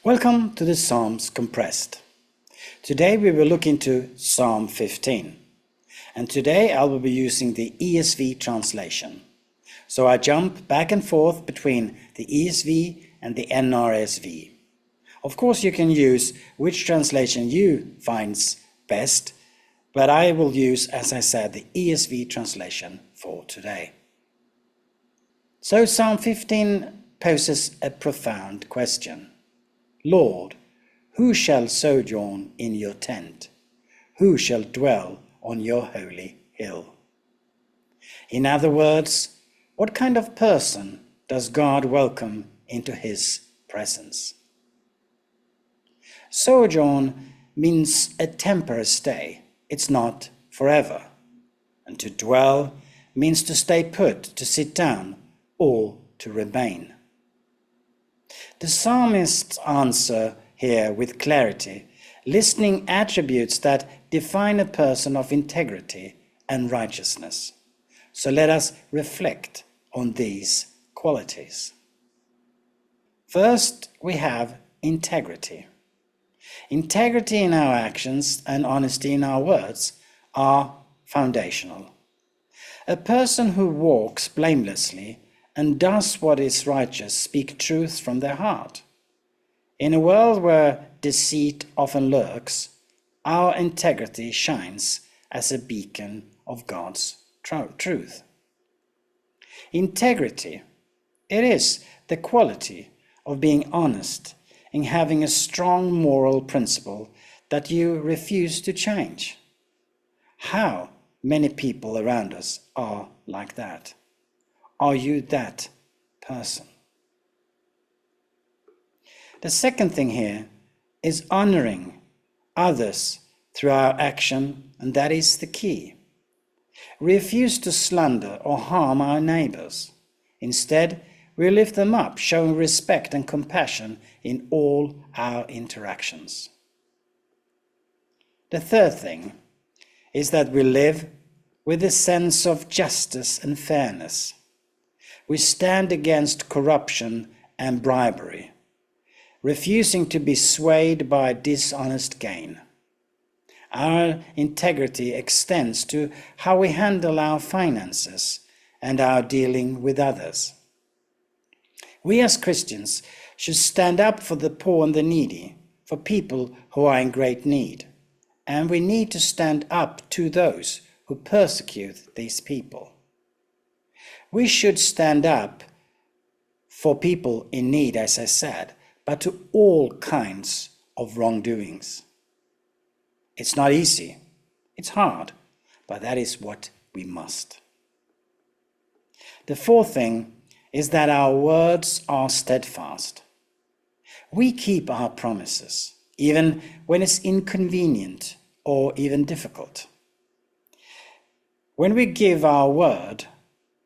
Welcome to the Psalms Compressed. Today we will look into Psalm 15. And today I will be using the ESV translation. So I jump back and forth between the ESV and the NRSV. Of course you can use which translation you finds best, but I will use, as I said, the ESV translation for today. So Psalm 15 poses a profound question. Lord, who shall sojourn in your tent? Who shall dwell on your holy hill? In other words, what kind of person does God welcome into his presence? Sojourn means a temporary stay. It's not forever. And to dwell means to stay put, to sit down, or to remain. The psalmist's answer here with clarity, listing attributes that define a person of integrity and righteousness. So let us reflect on these qualities. First, we have integrity. Integrity in our actions and honesty in our words are foundational. A person who walks blamelessly and does what is righteous speak truth from their heart. In a world where deceit often lurks, our integrity shines as a beacon of God's truth. Integrity, it is the quality of being honest and having a strong moral principle that you refuse to change. How many people around us are like that? Are you that person? The second thing here is honoring others through our action, and that is the key. We refuse to slander or harm our neighbors. Instead, we lift them up, showing respect and compassion in all our interactions. The third thing is that we live with a sense of justice and fairness. We stand against corruption and bribery, refusing to be swayed by dishonest gain. Our integrity extends to how we handle our finances and our dealing with others. We as Christians should stand up for the poor and the needy, for people who are in great need. And we need to stand up to those who persecute these people. We should stand up for people in need, as I said, but to all kinds of wrongdoings. It's not easy, it's hard, but that is what we must. The fourth thing is that our words are steadfast. We keep our promises, even when it's inconvenient or even difficult. When we give our word,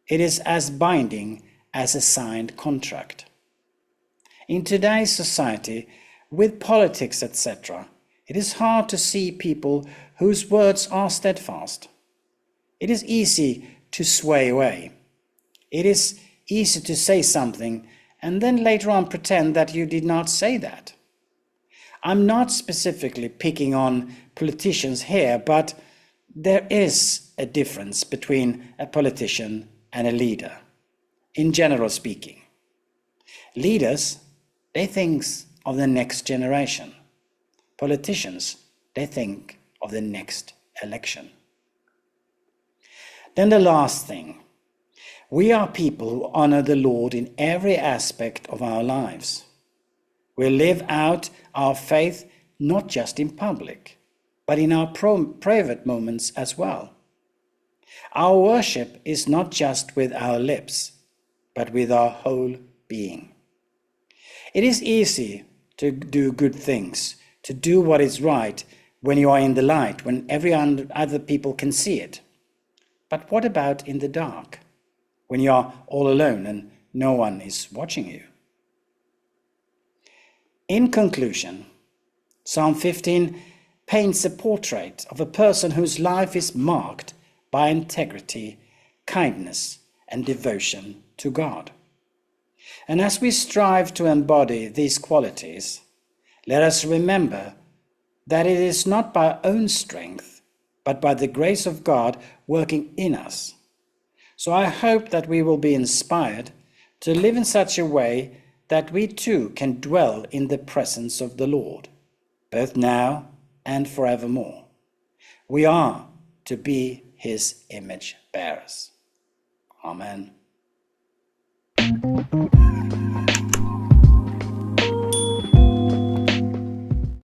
it is as binding as a signed contract. In today's society, with politics, etc., it is hard to see people whose words are steadfast. It is easy to sway away. It is easy to say something and then later on pretend that you did not say that. I'm not specifically picking on politicians here, but there is a difference between a politician and a leader, in general speaking. Leaders, they think of the next generation. Politicians, they think of the next election. Then the last thing. We are people who honor the Lord in every aspect of our lives. We live out our faith not just in public, but in our private moments as well. Our worship is not just with our lips, but with our whole being. It is easy to do good things, to do what is right when you are in the light, when every other people can see it. But what about in the dark, when you are all alone and no one is watching you? In conclusion, Psalm 15 paints a portrait of a person whose life is marked by integrity, kindness, and devotion to God. And as we strive to embody these qualities, Let us remember that it is not by our own strength, but by the grace of God working in us. So I hope that we will be inspired to live in such a way that we too can dwell in the presence of the Lord, both now and forevermore. We are to be his image bearers. Amen.